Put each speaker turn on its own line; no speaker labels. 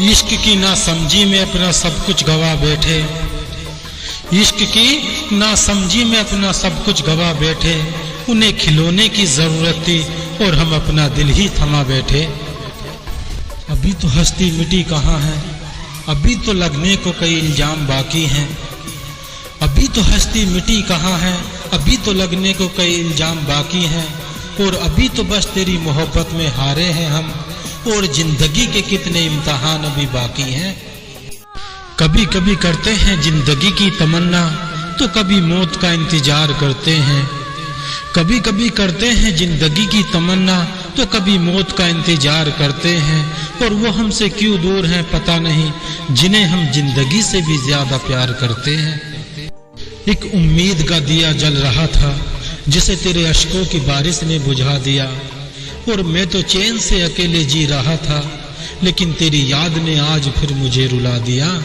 इश्क की ना समझी में अपना सब कुछ गवा बैठे, इश्क की ना समझी में अपना सब कुछ गवा बैठे। उन्हें खिलौने की जरूरत थी और हम अपना दिल ही थमा बैठे। अभी तो हस्ती मिटी कहाँ है, अभी तो लगने को कई इल्जाम बाकी हैं। अभी तो हस्ती मिटी कहाँ है, अभी तो लगने को कई इल्जाम बाकी हैं। और अभी तो बस तेरी मोहब्बत में हारे हैं हम, और जिंदगी के कितने इम्तिहान अभी बाकी हैं। कभी कभी करते हैं जिंदगी की तमन्ना, तो कभी मौत का इंतजार करते हैं। कभी कभी करते हैं जिंदगी की तमन्ना, तो कभी मौत का इंतजार करते हैं। और वो हमसे क्यों दूर हैं पता नहीं, जिन्हें हम जिंदगी से भी ज्यादा प्यार करते हैं। एक उम्मीद का दिया जल रहा था, जिसे तेरे अश्कों की बारिश ने बुझा दिया। और मैं तो चैन से अकेले जी रहा था, लेकिन तेरी याद ने आज फिर मुझे रुला दिया।